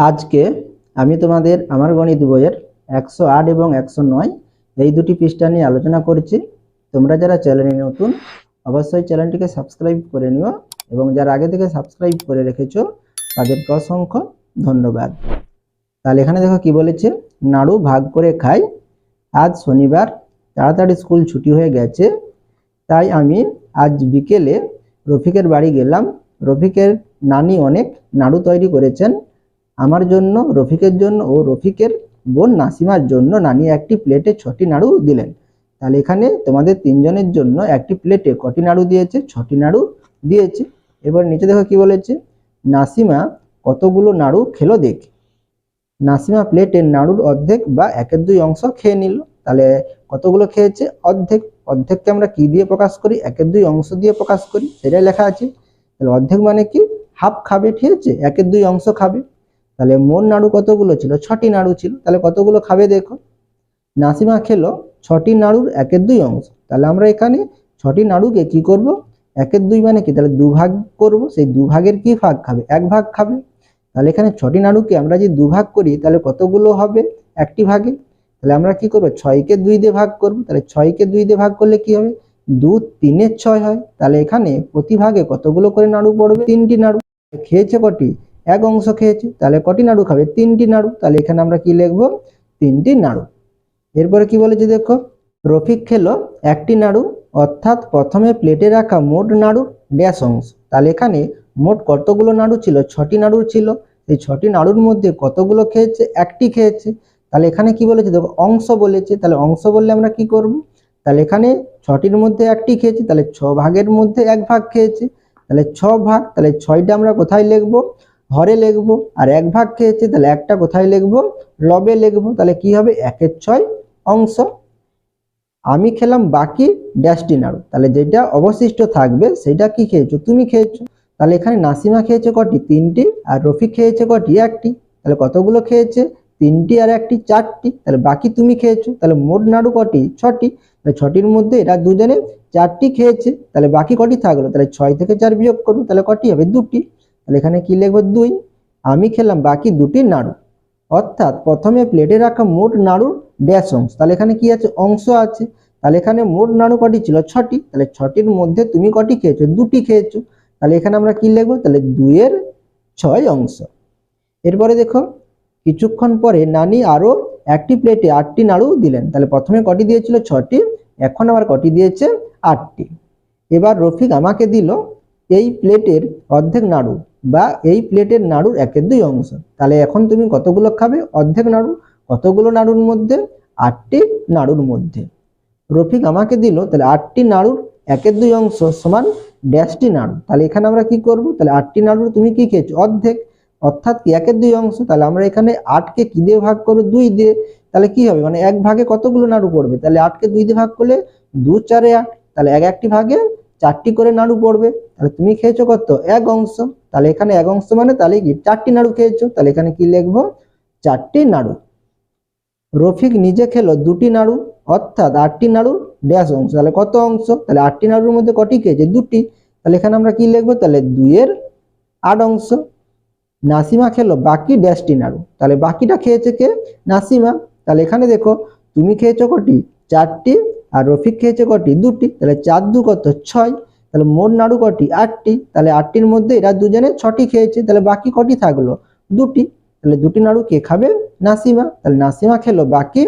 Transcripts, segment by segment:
আজকে আমি তোমাদের আমার গণিত বইয়ের 108 এবং 109 এই দুটি পৃষ্ঠা নিয়ে আলোচনা করছি। তোমরা যারা চ্যানেলে নতুন অবশ্যই চ্যানেলটিকে সাবস্ক্রাইব করে নিও এবং যারা আগে থেকে সাবস্ক্রাইব করে রেখেছো তাদেরকে অসংখ্য ধন্যবাদ। তাহলে এখানে দেখো কি বলেছে, নাড়ু ভাগ করে খাই। আজ শনিবার, তাড়াতাড়ি স্কুল ছুটি হয়ে গেছে, তাই আমি আজ বিকেলে রফিকের বাড়ি গেলাম। রফিকের নানি অনেক নাড়ু তৈরি করেছেন। আমার জন্য, রফিকের জন্য ও রফিকের বোন নাসিমার জন্য নানি একটি প্লেটে 6টি নাড়ু দিলেন। তাহলে এখানে তোমাদের তিনজনের জন্য একটি প্লেটে কটি নাড়ু দিয়েছে? 6টি নাড়ু দিয়েছে। এবার নিচে দেখো কি বলেছে, নাসিমা কতগুলো নাড়ু খেলো দেখি। নাসিমা প্লেটের নাড়ুর অর্ধেক বা 1/2 অংশ খেয়ে নিল। তাহলে কতগুলো খেয়েছে? অর্ধেক। অর্ধেককে আমরা কি দিয়ে প্রকাশ করি? 1/2 অংশ দিয়ে প্রকাশ করি, সেটাই লেখা আছে। তাহলে অর্ধেক মানে কি? হাফ খাবে, ঠিক আছে, 1/2 অংশ খাবে। তাহলে মোট নাড়ু কতগুলো ছিল? 6টি নাড়ু ছিল। তাহলে কতগুলো খাবে দেখো, নাসিমা খেলো 6টি নাড়ুর 1/2 অংশ। তাহলে আমরা এখানে 6টি নাড়ুকে কি করব? 1/2 মানে কি? তাহলে 2 ভাগ করব। সেই 2 ভাগের কি ভাগ খাবে? 1 ভাগ খাবে। তাহলে এখানে 6টি নাড়ুকে আমরা যদি 2 ভাগ করি তাহলে কতগুলো হবে একটি ভাগে? তাহলে আমরা কি করব? 6কে 2 দিয়ে ভাগ করব। তাহলে 6কে 2 দিয়ে ভাগ করলে কি হবে? 2 3 6 হয়। তাহলে এখানে প্রতি ভাগে কতগুলো করে নাড়ু পড়বে? 3টি নাড়ু। খেয়েছে কটি? 1 অংশ খেয়েছে। তাহলে কটি নাড়ু খাবে? 3টি নাড়ু। তাহলে এখানে আমরা কি লিখবো? 3টি নাড়ু। এরপরে কি বলেছে দেখো, রফিক খেলো 1টি নাড়ু, অর্থাৎ প্রথমে প্লেটে রাখা মোট নাড়ুর ড্যাশ অংশ। তাহলে এখানে মোট কতগুলো নাড়ু ছিল? 6টি নাড়ু ছিল। এই 6টি নাড়ুর মধ্যে কতগুলো খেয়েছে? 1টি খেয়েছে। তাহলে এখানে কি বলেছে দেখো, অংশ বলেছে। তাহলে অংশ বললে আমরা কি করব? তাহলে এখানে 6টির মধ্যে 1টি খেয়েছে, তাহলে 6 ভাগের মধ্যে 1 ভাগ খেয়েছে। তাহলে 6 ভাগ, তাহলে 6টা আমরা কোথায় লিখবো? হরে লিখবো। আর 1 ভাগ খেয়েছে, তাহলে একটা কোথায় লিখবো? লবে লিখবো। তাহলে কি হবে? 1/6 অংশ। আমি খেলাম বাকি ড্যাশটি নাড়ু। তাহলে যেটা অবশিষ্ট থাকবে সেটা কি খেয়েছো? তুমি খেয়েছো। তাহলে এখানে নাসিমা খেয়েছে কটি? 3টি। আর রফিক খেয়েছে কটি? 1টি। তাহলে কতগুলো খেয়েছে? 3টি আর 1টি 4টি। তাহলে বাকি তুমি খেয়েছো। তাহলে মোট নাড়ু কটি? 6টি। তাহলে 6টির মধ্যে এরা দুজনে 4টি খেয়েছে। তাহলে বাকি কটি থাকলো? তাহলে 6 থেকে 4 বিয়োগ করবো, তাহলে কটি হবে? 2টি। তাহলে এখানে কি লিখবো? 2। আমি খেলাম বাকি 2টি নাড়ু, অর্থাৎ প্রথমে প্লেটে রাখা মোট নাড়ুর ড্যাশ অংশ। তাহলে এখানে কি আছে? অংশ আছে। তাহলে এখানে মোট নাড়ু কটি ছিল? 6টি। তাহলে 6টির মধ্যে তুমি কটি খেয়েছো? 2টি খেয়েছো। তাহলে এখানে আমরা কি লিখবো? তাহলে 2/6 অংশ। এরপরে দেখো, কিছুক্ষণ পরে নানি আরো একটি প্লেটে 8টি নাড়ু দিলেন। তাহলে প্রথমে কটি দিয়েছিল? 6টি। এখন আবার কটি দিয়েছে? 8টি। এবার রফিক আমাকে দিল এই প্লেটের অর্ধেক নাড়ু বা এই প্লেটের নাড়ুর 1/2 অংশ। তাহলে এখন তুমি কতগুলো খাবে? অর্ধেক নাড়ু। কতগুলো নাড়ুর মধ্যে? 8টি নাড়ুর মধ্যে। রফিক আমাকে দিল, তাহলে 8টি নাড়ুর 1/2 অংশ সমান ড্যাশটি নাড়ু। তাহলে এখানে আমরা কি করব? তাহলে 8টি নাড়ুর তুমি কি খেয়েছো? অর্ধেক, অর্থাৎ কি 1/2 অংশ। তাহলে আমরা এখানে 8কে কি দিয়ে ভাগ করবো? 2 দিয়ে। তাহলে কি হবে? মানে 1 ভাগে কতগুলো নাড়ু পড়বে? তাহলে 8কে 2 দিয়ে ভাগ করলে 2 4 8। তাহলে একটি ভাগে 4টি করে নাড়ু পড়বে। তাহলে তুমি খেয়েছো কত? 1 অংশ। তাহলে এখানে 1 অংশ মানে তাহলে কি 4টি নাড়ু খেয়েছো। তাহলে এখানে কি লিখবো? 4টি নাড়ু। রফিক নিজে খেলো 2টি নাড়ু, অর্থাৎ 8টি নাড়ুর ড্যাশ অংশ। তাহলে কত অংশ? তাহলে 8টি নাড়ুর মধ্যে কটি খেয়েছে? 2টি। তাহলে এখানে আমরা কি লিখবো? তাহলে 2/8 অংশ। নাসিমা খেলো বাকি ড্যাশটি নাড়ু। তাহলে বাকিটা খেয়েছে কে? নাসিমা। তাহলে এখানে দেখো, তুমি খেয়েছো কটি? 4টি। আর রফিক খেয়েছে কটি? 2টি। তাহলে 4 2 কত? 6। তাহলে মোট নাড়ু কটি? 8টি। তাহলে 8টির মধ্যে এরা দুজনে 6টি খেয়েছে। তাহলে বাকি কটি থাকলো? 2টি। তাহলে 2টি নাড়ু কে খাবে? নাসিমা। তাহলে নাসিমা খেলো বাকি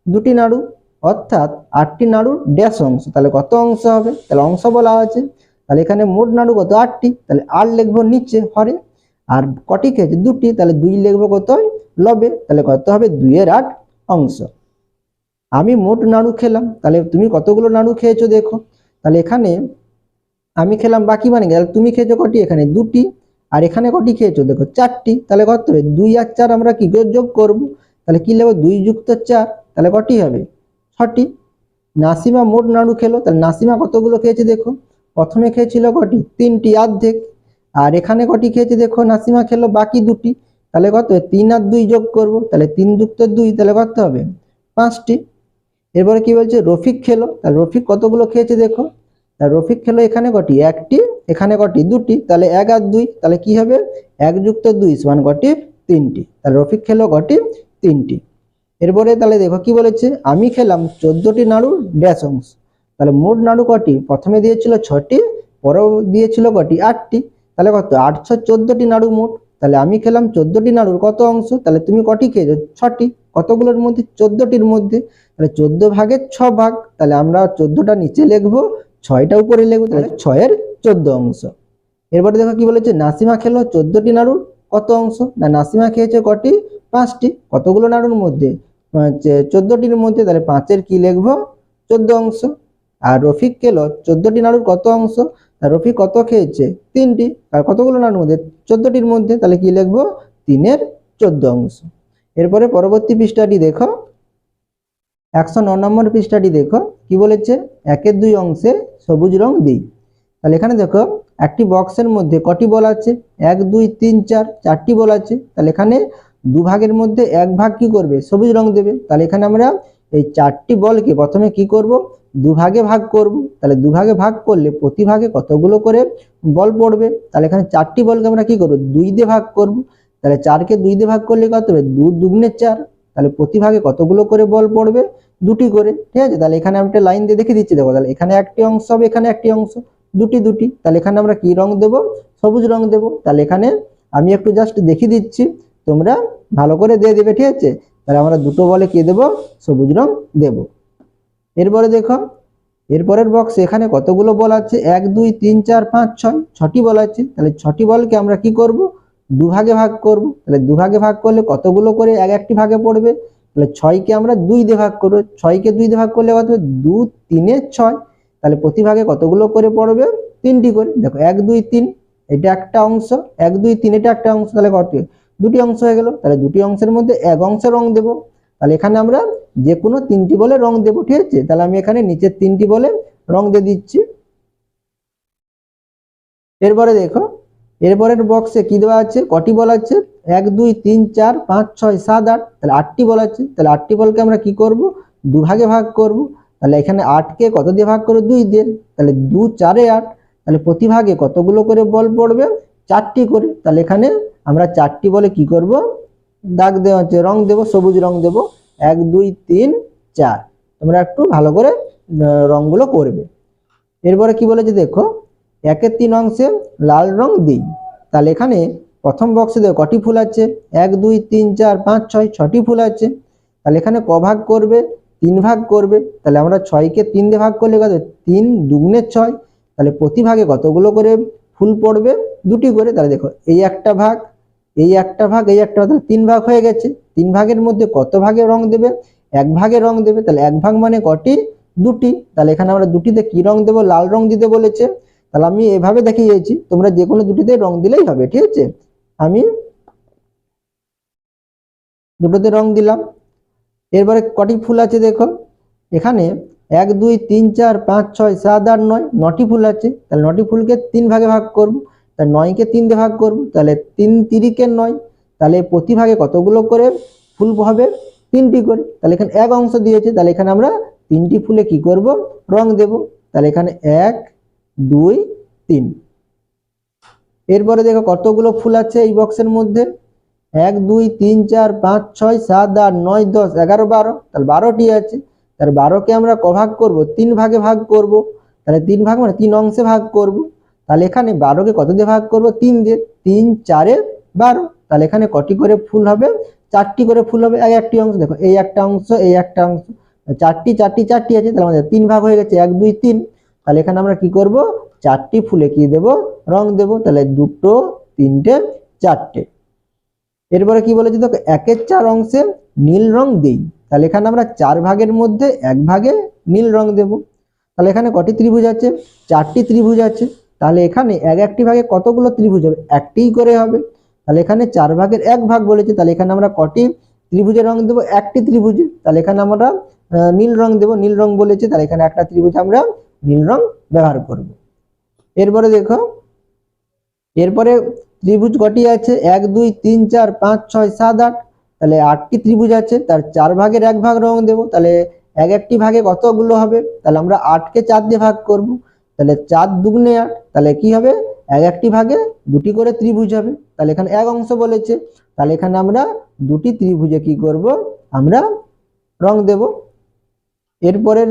2টি নাড়ু, অর্থাৎ 8টি নাড়ুর ড্যাশ অংশ। তাহলে কত অংশ হবে? তাহলে অংশ বলা আছে। তাহলে এখানে মোট নাড়ু কত? 8টি। তাহলে 8 লিখবো নিচে হরে। আর কটি খেয়েছে? 2টি। তাহলে 2 লিখবো কোথায়? লবে। তাহলে কত হবে? 2/8 অংশ। আমি মোট নাড়ু খেলাম। তাহলে তুমি কতগুলো নাড়ু খেয়েছো দেখো। তাহলে এখানে আমি খেলাম বাকি মানে কি? তুমি খেয়েছো কটি? এখানে 2টি। আর এখানে কটি খেয়েছো? দেখো 4টি। তাহলে কত হবে? 2 আর 4 আমরা কি করে যোগ করব? তাহলে কি লিখবো? 2 যুক্ত 4। তাহলে কটি হবে? 6টি। নাসিমা মোট নাড়ু খেলো। তাহলে নাসিমা কতগুলো খেয়েছে দেখো। প্রথমে খেয়েছিল কটি? 3টি, অর্ধেক। আর এখানে কটি খেয়েছে দেখো? নাসিমা খেলো বাকি 2টি। তাহলে কত? 3 আর 2 যোগ করব। তাহলে 3 যুক্ত 2, তাহলে কত হবে? 5টি। এরপরে কি বলছে? রফিক খেলো। তাহলে রফিক কতগুলো খেয়েছে দেখো। তাহলে রফিক খেলো এখানে কটি? 1টি। এখানে কটি? 2টি। তাহলে 1 আর 2, তাহলে কি হবে? 1 যুক্ত 2 সমান কটি? তিনটি। তাহলে রফিক খেলো কটি? তিনটি। এরপরে তাহলে দেখো কি বলেছে, আমি খেলাম 14টি নাড়ুর ড্যাশ অংশ। তাহলে মোট নাড়ু কটি? প্রথমে দিয়েছিল 6টি, পরেও দিয়েছিল কটি? 8টি। তাহলে কত? 8 14টি নাড়ু মোট। তাহলে আমি খেলাম 14টি নাড়ুর কত অংশ? তাহলে তুমি কটি খেয়েছো? 6টি। কতগুলোর মধ্যে? 14টির মধ্যে। তাহলে 14 ভাগের 6 ভাগ। তাহলে আমরা 14টা নিচে লিখবো, 6টা উপরে লিখবো, তাহলে 6-এর 14 অংশ। এরপরে দেখো কি বলেছে, নাসিমা খেলো 14টি নাড়ুর কত অংশ? না, নাসিমা খেয়েছে কটি? 5টি। কতগুলো নাড়ুর মধ্যে? 14টির মধ্যে। তাহলে 5-এর কি লিখবো? 14 অংশ। আর রফিক খেলো 14টি নাড়ুর কত অংশ? রফিক কত খেয়েছে? 3টি। আর কতগুলো নাড়ুর মধ্যে? 14টির মধ্যে। তাহলে কি লিখবো? 3-এর 14 অংশ। এরপরে পরবর্তী পৃষ্ঠাটি দেখো, 109 নম্বর পৃষ্ঠাটি দেখো কি বলেছে, 1-এর 2 অংশে সবুজ রং দিই। তাহলে এখানে দেখো একটি বক্সের মধ্যে কটি বল আছে? 1 2 3 4, 4টি বল আছে। তাহলে এখানে 2 ভাগের মধ্যে 1 ভাগ কি করবে? সবুজ রং দেবে। তাহলে এখানে আমরা এই 4টি বলকে প্রথমে কি করব? 2 ভাগে ভাগ করব। তাহলে 2 ভাগে ভাগ করলে প্রতি ভাগে কতগুলো করে বল পড়বে? তাহলে এখানে 4টি বলকে আমরা কি করব? 2 দিয়ে ভাগ করব। তাহলে 4কে 2 দিয়ে ভাগ করলে কত হবে? 2 দুগুণে 4। তাহলে প্রতি ভাগে কতগুলো করে বল পড়বে? 2টি করে। ঠিক আছে, তাহলে এখানে আমি একটা লাইন দিয়ে দেখে দিচ্ছি। দেখো, তাহলে এখানে একটি অংশ হবে, এখানে একটি অংশ, দুটি দুটি। তাহলে এখানে আমরা কি রং দেব? সবুজ রং দেব। তাহলে এখানে আমি একটু জাস্ট দেখিয়ে দিচ্ছি, তোমরা ভালো করে দিয়ে দেবে। ঠিক আছে, তাহলে আমরা দুটো বলে কি দেব? সবুজ রং দেব। এরপরে দেখো, এরপরের বক্স এখানে কতগুলো বল আছে? 1 2 3 4 5 6, 6টি বল আছে। তাহলে 6টি বলকে আমরা কি করব? 2 ভাগে ভাগ করব। তাহলে 2 ভাগে ভাগ করলে কতগুলো করে এক একটি ভাগে পড়বে? তাহলে 6কে আমরা 2 দিয়ে ভাগ করব। 6কে 2 দিয়ে ভাগ করলে কত হবে? 2 3 এ 6। তাহলে প্রতি ভাগে কতগুলো করে পড়বে? 3টি করে। দেখো 1 2 3 এটা একটা অংশ, 1 2 3 এটা একটা অংশ। তাহলে কত? দুটি অংশ হয়ে গেল। তাহলে দুটি অংশের মধ্যে এক অংশে রং দেব। তাহলে এখানে আমরা যে কোনো 3টি বলে রং দেব। ঠিক আছে, তাহলে আমি এখানে নিচের 3টি বলে রং দিয়ে দিচ্ছি। এরপরে দেখো, এরপরের বক্সে কি দেওয়া আছে? কটি বল আছে? 1 2 3 4 5 6 7 8। তাহলে 8টি বল আছে। তাহলে 8টি বলকে আমরা কি করব? 2 ভাগে ভাগ করব। তাহলে এখানে 8কে কত দিয়ে ভাগ করব? 2 দিয়ে। তাহলে 2 4 এ 8। তাহলে প্রতি ভাগে কতগুলো করে বল পড়বে? 4টি করে। তাহলে এখানে আমরা 4টি বলে কি করব? দাগ দেওয়া আছে, রং দেব, সবুজ রং দেব। 1 2 3 4। তোমরা একটু ভালো করে রংগুলো করবে। এরপরে কি বলেছে দেখো, 1-এর 3 অংশে লাল রং দিই। তাহলে এখানে প্রথম বক্সে দেখো কটি ফুল আছে? 1 2 3 4 5 6, 6টি ফুল আছে। তাহলে এখানে ক ভাগ করবে? 3 ভাগ করবে। তাহলে আমরা 6কে 3 দিয়ে ভাগ করলে কত? 3 দুগুণে 6। তাহলে প্রতি ভাগে কতগুলো করে ফুল পড়বে? 2টি করে। তাহলে দেখো এই একটা ভাগ, এই একটা ভাগ, এই একটা ভাগ, তাহলে 3 ভাগ হয়ে গেছে। 3 ভাগের মধ্যে কত ভাগে রং দেবে? 1 ভাগে রং দেবে। তাহলে 1 ভাগ মানে কটি? 2টি। তাহলে এখানে আমরা 2টিতে কি রং দেব? লাল রং দিতে বলেছে। তাহলে আমি এভাবে দেখিয়েছি, তোমরা যে কোনো 2টিতে রং দিলেই হবে। ঠিক আছে, আমি দুটোতে রং দিলাম। এরপরে কটি ফুল আছে দেখো, এখানে 1 2 3 4 5 6 7 8 9, 9টি ফুল আছে। তাহলে 9টি ফুলকে 3 ভাগে ভাগ করব। তাহলে 9কে 3 দিয়ে ভাগ করব। তাহলে 3 তিরিকে 9। তাহলে প্রতি ভাগে কতগুলো করে ফুল হবে? 3টি করে। তাহলে এখানে এক অংশ দিয়েছে। তাহলে এখানে আমরা 3টি ফুলে কি করব? রং দেব। তাহলে এখানে 1 2 3। এরপরে দেখো কতগুলো ফুল আছে এই বক্সের মধ্যে? 1 2 3 4 5 6 7 8 9 10 11 12। তাহলে 12টি আছে। তাহলে 12কে আমরা ক ভাগ করব? 3 ভাগে ভাগ করব। তাহলে 3 ভাগ মানে 3 অংশে ভাগ করব। তাহলে এখানে 12কে কত দিয়ে ভাগ করব? 3 দিয়ে। 3 4 এ 12। তাহলে এখানে কটি করে ফুল হবে? 4টি করে ফুল হবে। এই একটি অংশ, দেখো এই একটা অংশ, এই একটা অংশ, 4টি 4টি 4টি আছে। তাহলে আমাদের 3 ভাগ হয়ে গেছে, 1 2 3। তাহলে এখানে আমরা কি করব? 4টি ফুলে কি দেব? রং দেব। তাহলে 2 3 4টে। এরপরে কি বলেছে দেখো, 1-এর 4 অংশে নীল রং দেই। তাহলে এখানে আমরা 4 ভাগের মধ্যে 1 ভাগে নীল রং দেব। তাহলে এখানে কটি ত্রিভুজ আছে? 4টি ত্রিভুজ আছে। তাহলে এখানে এক একটি ভাগে কতগুলো ত্রিভুজ হবে? একটিই করে হবে। তাহলে এখানে 4 ভাগের 1 ভাগ বলেছে। তাহলে এখানে আমরা কটি ত্রিভুজের রং দেব? একটি ত্রিভুজে। তাহলে এখানে আমরা নীল রং দেব, নীল রং বলেছে। তাহলে এখানে একটা ত্রিভুজ আমরা নীল রং ব্যবহার করব। এরপরে দেখো, এরপরে ত্রিভুজ কটি আছে? 1 2 3 4 5 6 7 8। তাহলে 8টি ত্রিভুজ আছে। তার 4 ভাগের 1 ভাগ রং দেব। তাহলে এক একটি ভাগে কতগুলো হবে? তাহলে আমরা 8কে 4 দিয়ে ভাগ করব। তাহলে 4 দুগুণে 8। তাহলে কি হবে? এক একটি ভাগে দুটি করে ত্রিভুজ হবে, তাহলে এখানে এক অংশ বলেছে, তাহলে এখানে আমরা দুটি ত্রিভুজে কি করব, আমরা রং দেব। এরপরের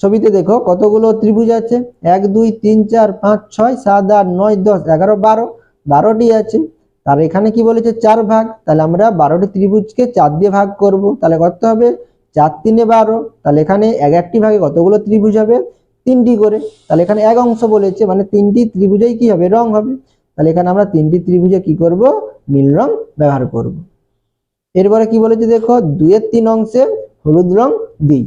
ছবিতে দেখো কতগুলো ত্রিভুজ আছে, 1 2 3 4 5 6 7 8 9 10 11 12, 12টি আছে। তার এখানে কি বলেছে 4 ভাগ, তাহলে আমরা 12টি ত্রিভুজকে 4 দিয়ে ভাগ করব, তাহলে কত হবে 4 3 12, তাহলে এখানে এক একটি ভাগে কতগুলো ত্রিভুজ হবে, 3টি করে। তাহলে এখানে এক অংশ বলেছে, মানে 3টি ত্রিভুজেই কি হবে, রং হবে। তাহলে এখানে আমরা 3টি ত্রিভুজে কি করব, নীল রং ব্যবহার করব। এরপরে কি বলেছে দেখো, 2 এর 3 অংশে হলুদ রং দিই।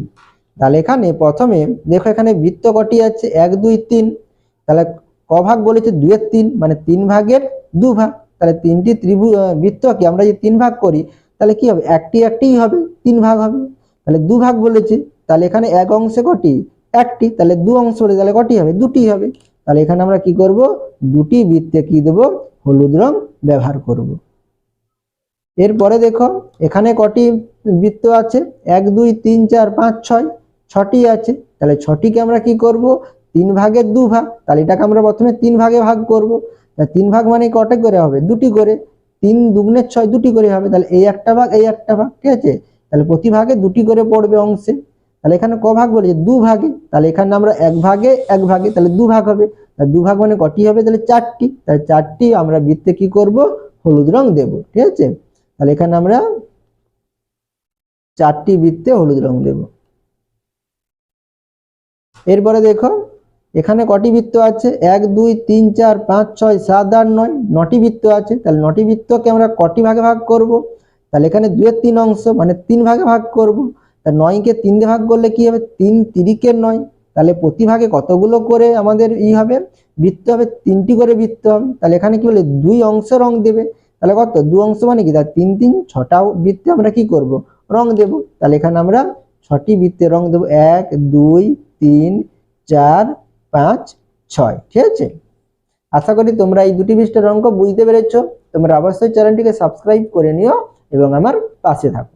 তাহলে এখানে প্রথমে দেখো এখানে বৃত্ত কটি আছে, 1 2 3, তাহলে ক ভাগ বলেছে 2 এর 3, মানে 3 ভাগের 2 ভাগ। তাহলে 3টি বৃত্তকে আমরা যদি 3 ভাগ করি তাহলে কি হবে, একটিই হবে, 3 ভাগ হবে। তাহলে 2 ভাগ বলেছে, তাহলে এখানে এক অংশে কটি, একটি, তাহলে 2 অংশ হলে তাহলে কটি হবে, দুটি হবে। তাহলে এখানে আমরা কি করব, দুটি বৃত্তে কি দেব, হলুদ রং ব্যবহার করব। এরপরে দেখো এখানে কটি বৃত্ত আছে, 1 2 3 4 5 6, 6টি আছে। তাহলে 6টিকে আমরা কি করব, 3 ভাগের 2 ভাগ, তাহলে এটাকে আমরা প্রথমে 3 ভাগে ভাগ করব। 3 ভাগ মানে কটা করে হবে, দুটি করে, 3 দুগুণে 6, দুটি করে হবে। তাহলে এই একটা ভাগ, এই একটা ভাগ, ঠিক আছে। তাহলে প্রতি ভাগে দুটি করে পড়বে অংশে। তাহলে এখানে ক ভাগ বলেছে, 2 ভাগে, তাহলে এখানে আমরা এক ভাগে তাহলে 2 ভাগ হবে। তাহলে 2 ভাগ মানে কটি হবে, তাহলে 4টি। তাহলে 4টি আমরা বৃত্তে কি করব, হলুদ রং দেব, ঠিক আছে। তাহলে এখানে আমরা 4টি বৃত্তে হলুদ রং দেব। এরপরে দেখো এখানে কটি বৃত্ত আছে, 1 2 3 4 5 6 7 8 9, 9টি বৃত্ত আছে। তাহলে 9টি বৃত্তকে আমরা কটি ভাগে ভাগ করব, তাহলে এখানে 2 এর 3 অংশ, মানে 3 ভাগে ভাগ করব। তাহলে 9 কে 3 দিয়ে ভাগ করলে কি হবে, 3 3 9, তাহলে প্রতি ভাগে কতগুলো করে আমাদের হবে, বৃত্ত হবে, 3টি করে বৃত্ত হবে। তাহলে এখানে কি বলে, 2 অংশ রং দেবে। তাহলে কত, 2 অংশ মানে কি, তাহলে 3 3 6টা বৃত্তে আমরা কি করব, রং দেব। তাহলে এখানে আমরা 6টি বৃত্তে রং দেব, 1 2 3 4 5 6, ঠিক আছে। আশা করি তোমরা এই দুটি পৃষ্ঠার অঙ্ক বুঝতে পেরেছো। তোমরা অবশ্যই চ্যানেলটিকে সাবস্ক্রাইব করে নিও এবং আমার পাশে থাকো।